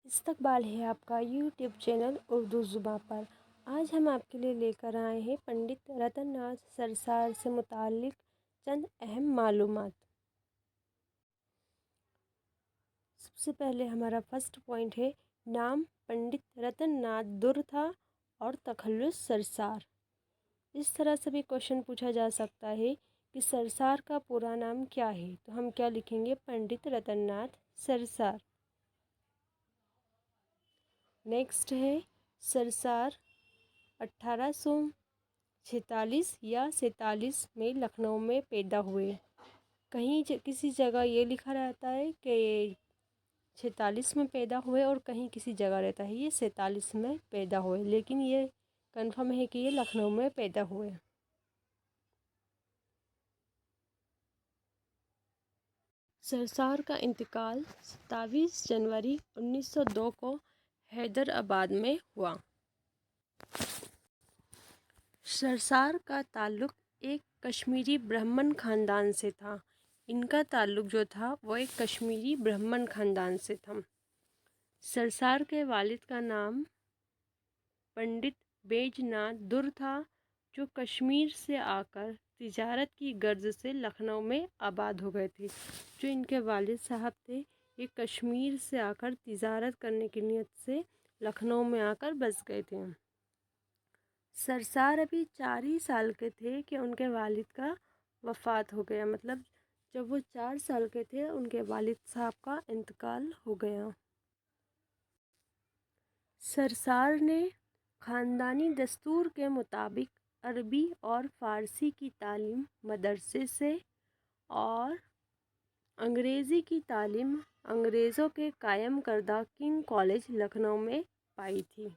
استقبال ہے آپ کا یوٹیوب چینل اردو زباں پر۔ آج ہم آپ کے لیے لے کر آئے ہیں پنڈت رتن ناتھ سرسار سے متعلق چند اہم معلومات۔ سب سے پہلے ہمارا فرسٹ پوائنٹ ہے، نام پنڈت رتن ناتھ در تھا اور تخلص سرسار۔ اس طرح سے بھی کوشچن پوچھا جا سکتا ہے کہ سرسار کا پورا نام کیا ہے، تو ہم کیا لکھیں گے؟ پنڈت رتن ناتھ سرسار۔ نیکسٹ ہے، سرسار 1846 یا 47 میں لکھنؤ میں پیدا ہوئے۔ کہیں کسی جگہ یہ لکھا رہتا ہے کہ 46 میں پیدا ہوئے اور کہیں کسی جگہ رہتا ہے یہ 47 میں پیدا ہوئے، لیکن یہ کنفرم ہے کہ یہ لکھنؤ میں پیدا ہوئے۔ سرسار کا انتقال 27 جنوری 1902 کو حیدرآباد میں ہوا۔ سرسار کا تعلق ایک کشمیری برہمن خاندان سے تھا۔ ان کا تعلق جو تھا وہ ایک کشمیری برہمن خاندان سے تھا۔ سرسار کے والد کا نام پنڈت بیج ناتھ در تھا، جو کشمیر سے آ کر تجارت کی غرض سے لکھنؤ میں آباد ہو گئے تھے۔ جو ان کے والد صاحب تھے یہ کشمیر سے آ کر تجارت کرنے کی نیت سے لکھنؤ میں آ کر بس گئے تھے۔ سرسار ابھی 4 ہی سال کے تھے کہ ان کے والد کا وفات ہو گیا، مطلب جب وہ 4 سال کے تھے ان کے والد صاحب کا انتقال ہو گیا۔ سرسار نے خاندانی دستور کے مطابق عربی اور فارسی کی تعلیم مدرسے سے اور انگریزی کی تعلیم انگریزوں کے قائم کردہ کنگ کالج لکھنؤ میں پائی تھی۔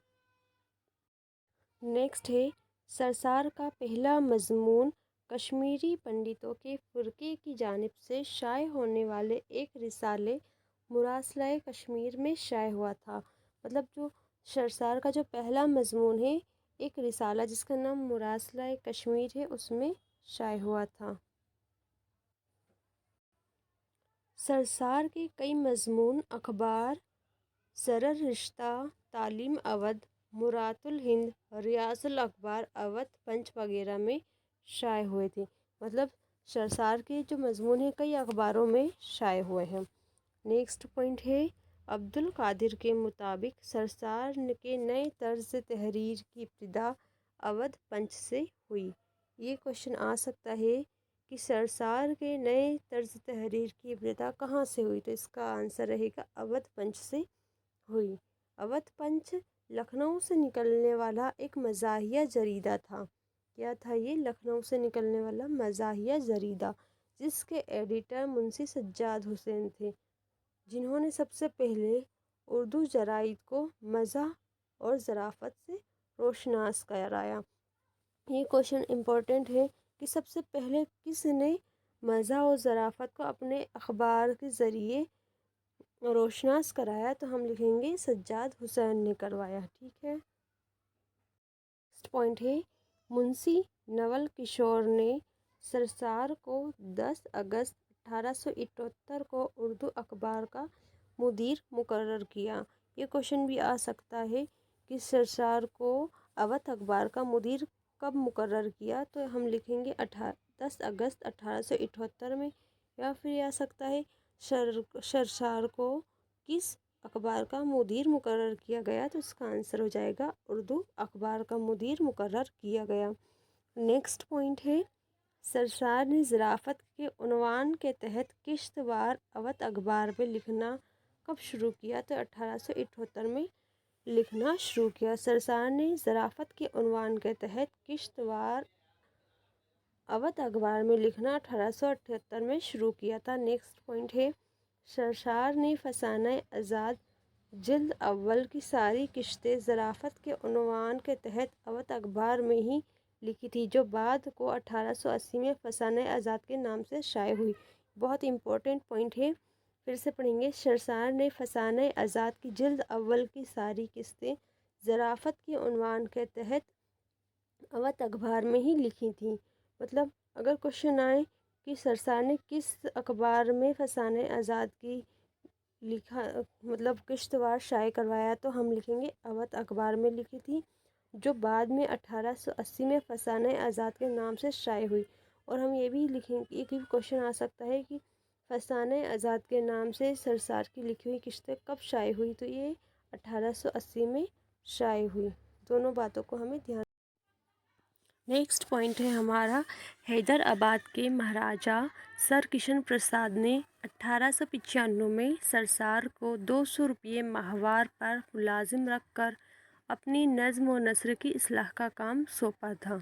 نیکسٹ ہے، سرسار کا پہلا مضمون کشمیری پنڈتوں کے فرقے کی جانب سے شائع ہونے والے ایک رسالے مراسلۂ کشمیر میں شائع ہوا تھا۔ مطلب جو سرسار کا جو پہلا مضمون ہے ایک رسالہ جس کا نام مراسلۂ کشمیر ہے، اس میں شائع ہوا تھا۔ سرسار کے کئی مضمون اخبار سرر رشتہ، تعلیم اودھ، مرات الہند، ریاض الاخبار، اودھ پنچ وغیرہ میں شائع ہوئے تھے۔ مطلب سرسار کے جو مضمون ہیں کئی اخباروں میں شائع ہوئے ہیں۔ نیکسٹ پوائنٹ ہے، عبد القادر کے مطابق سرسار کے نئے طرز تحریر کی ابتدا اودھ پنچ سے ہوئی۔ یہ کوشچن آ سکتا ہے کہ سرسار کے نئے طرز تحریر کی ابتدا کہاں سے ہوئی، تو اس کا آنسر رہے گا اودھ پنچ سے ہوئی۔ اودھ پنچ لکھنؤ سے نکلنے والا ایک مزاحیہ جریدہ تھا۔ کیا تھا یہ؟ لکھنؤ سے نکلنے والا مزاحیہ جریدہ، جس کے ایڈیٹر منشی سجاد حسین تھے، جنہوں نے سب سے پہلے اردو جرائد کو مزاح اور ظرافت سے روشناس کرایا۔ یہ کوشچن امپورٹنٹ ہے کہ سب سے پہلے کس نے مزاح اور ظرافت کو اپنے اخبار کے ذریعے روشناس کرایا، تو ہم لکھیں گے سجاد حسین نے کروایا۔ ٹھیک ہے۔ نیکسٹ پوائنٹ ہے، منشی نول کشور نے سرسار کو 10 اگست 1878 کو اردو اخبار کا مدیر مقرر کیا۔ یہ کوشچن بھی آ سکتا ہے کہ سرسار کو اودھ اخبار کا مدیر کب مقرر کیا، تو ہم لکھیں گے 10 اگست 1878 میں، یا پھر یہ آ سکتا ہے سرسار کو کس اخبار کا مدیر مقرر کیا گیا، تو اس کا آنسر ہو جائے گا اردو اخبار کا مدیر مقرر کیا گیا۔ نیکسٹ پوائنٹ ہے، سرسار نے ظرافت کے عنوان کے تحت قسط وار اودھ اخبار میں لکھنا کب شروع کیا، تو 1878 میں لکھنا شروع کیا۔ سرسار نے ظرافت کے عنوان کے تحت قسط وار اودھ اخبار میں لکھنا 1878 میں شروع کیا تھا۔ نیکسٹ پوائنٹ ہے، سرسار نے فسانہ آزاد جلد اول کی ساری قسطیں ظرافت کے عنوان کے تحت اودھ اخبار میں ہی لکھی تھی، جو بعد کو 1880 میں فسانہ آزاد کے نام سے شائع ہوئی۔ بہت امپورٹنٹ پوائنٹ ہے، پھر سے پڑھیں گے۔ سرسار نے فسانہ آزاد کی جلد اول کی ساری قسطیں ظرافت کے عنوان کے تحت اودھ اخبار میں ہی لکھی تھیں۔ مطلب اگر کوشچن آئے کہ سرسار نے کس اخبار میں فسانہ آزاد کی لکھا مطلب قسط وار شائع کروایا تو ہم لکھیں گے اودھ اخبار میں لکھی تھی، جو بعد میں 1880 میں فسانہ آزاد کے نام سے شائع ہوئی۔ اور ہم یہ بھی لکھیں گے، ایک کوشچن آ سکتا ہے کہ فسانہ آزاد کے نام سے سرسار کی لکھی ہوئی قسطیں کب شائع ہوئی، تو یہ 1880 میں شائع ہوئی۔ دونوں باتوں کو ہمیں دھیان۔ نیکسٹ پوائنٹ ہے ہمارا، حیدرآباد کے مہاراجا سر کشن پرساد نے 1895 میں سرسار کو 200 روپے ماہوار پر ملازم رکھ کر اپنی نظم و نثر کی اصلاح کا کام سونپا تھا۔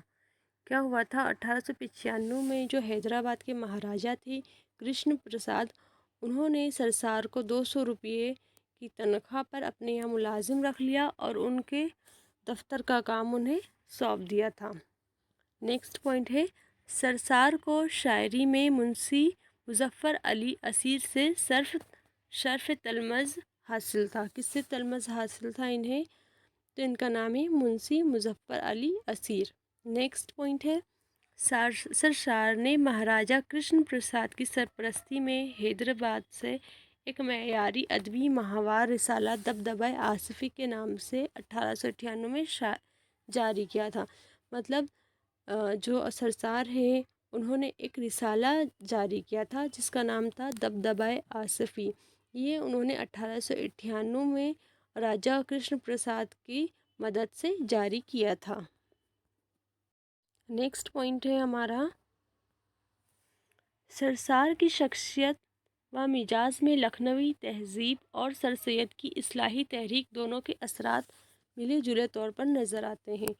کیا ہوا تھا 1895 میں، جو حیدرآباد کے مہاراجا تھے کرشن پرساد، انہوں نے سرسار کو 200 روپے کی تنخواہ پر اپنے یہاں ملازم رکھ لیا اور ان کے دفتر کا کام انہیں سونپ دیا تھا۔ نیکسٹ پوائنٹ ہے، سرسار کو شاعری میں منشی مظفر علی اسیر سے شرف تلمذ حاصل تھا۔ کس سے تلمذ حاصل تھا انہیں؟ تو ان کا نام ہے منشی مظفر علی اسیر۔ نیکسٹ پوائنٹ ہے، سرسار نے مہاراجا کرشن پرساد کی سرپرستی میں حیدرآباد سے ایک معیاری ادبی ماہوار رسالہ دبدبۂ آصفی کے نام سے 1898 میں جاری کیا تھا۔ مطلب جو سرسار ہیں انہوں نے ایک رسالہ جاری کیا تھا جس کا نام تھا دبدبۂ آصفی۔ یہ انہوں نے 1898 میں راجا کرشن پرساد کی مدد سے جاری کیا تھا۔ نیکسٹ پوائنٹ ہے ہمارا، سرسار کی شخصیت و مزاج میں لکھنوی تہذیب اور سر سید کی اصلاحی تحریک دونوں کے اثرات ملے جلے طور پر نظر آتے ہیں۔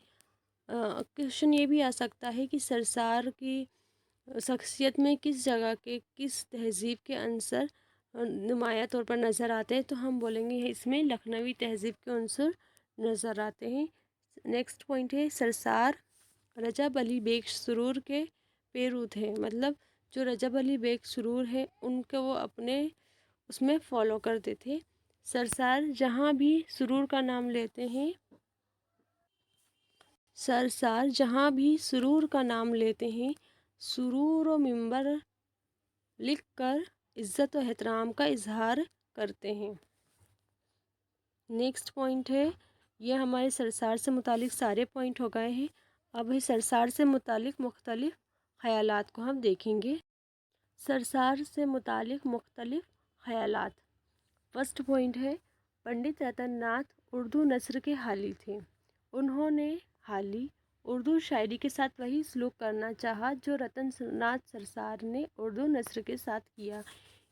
کوشچن یہ بھی آ سکتا ہے کہ سرسار کی شخصیت میں کس جگہ کے، کس تہذیب کے عنصر نمایاں طور پر نظر آتے ہیں، تو ہم بولیں گے اس میں لکھنوی تہذیب کے عنصر نظر آتے ہیں۔ نیکسٹ پوائنٹ ہے، سرسار رجب علی بیگ سرور کے پیرو تھے۔ مطلب جو رجب علی بیگ سرور ہیں ان کو وہ اپنے اس میں فالو کرتے تھے۔ سرسار جہاں بھی سرور کا نام لیتے ہیں، سرسار جہاں بھی سرور کا نام لیتے ہیں، سرور و منبر لکھ کر عزت و احترام کا اظہار کرتے ہیں۔ نیکسٹ پوائنٹ ہے، یہ ہمارے سرسار سے متعلق سارے پوائنٹ ہو گئے ہیں۔ اب سرسار سے متعلق مختلف خیالات کو ہم دیکھیں گے۔ سرسار سے متعلق مختلف خیالات۔ فرسٹ پوائنٹ ہے، پنڈت رتن ناتھ اردو نثر کے حالی تھے۔ انہوں نے حالی اردو شاعری کے ساتھ وہی سلوک کرنا چاہا جو رتن ناتھ سرسار نے اردو نثر کے ساتھ کیا۔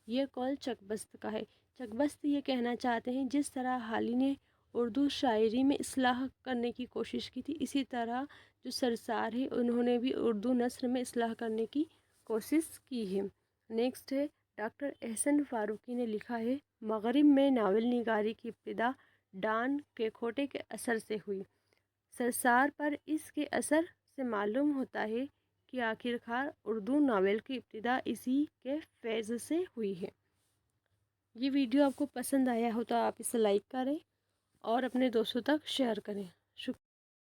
یہ قول چک بست کا ہے۔ چک بست یہ کہنا چاہتے ہیں جس طرح حالی نے اردو شاعری میں اصلاح کرنے کی کوشش کی تھی، اسی طرح جو سرسار ہے انہوں نے بھی اردو نثر میں اصلاح کرنے کی کوشش کی ہے۔ نیکسٹ ہے، ڈاکٹر احسن فاروقی نے لکھا ہے، مغرب میں ناول نگاری کی ابتدا ڈان کیخوٹے کے اثر سے ہوئی۔ سرسار پر اس کے اثر سے معلوم ہوتا ہے کہ آخرکار اردو ناول کی ابتدا اسی کے فیض سے ہوئی ہے۔ یہ ویڈیو آپ کو پسند آیا ہو تو آپ اسے لائک کریں اور اپنے دوستوں تک شیئر کریں۔ شکریہ۔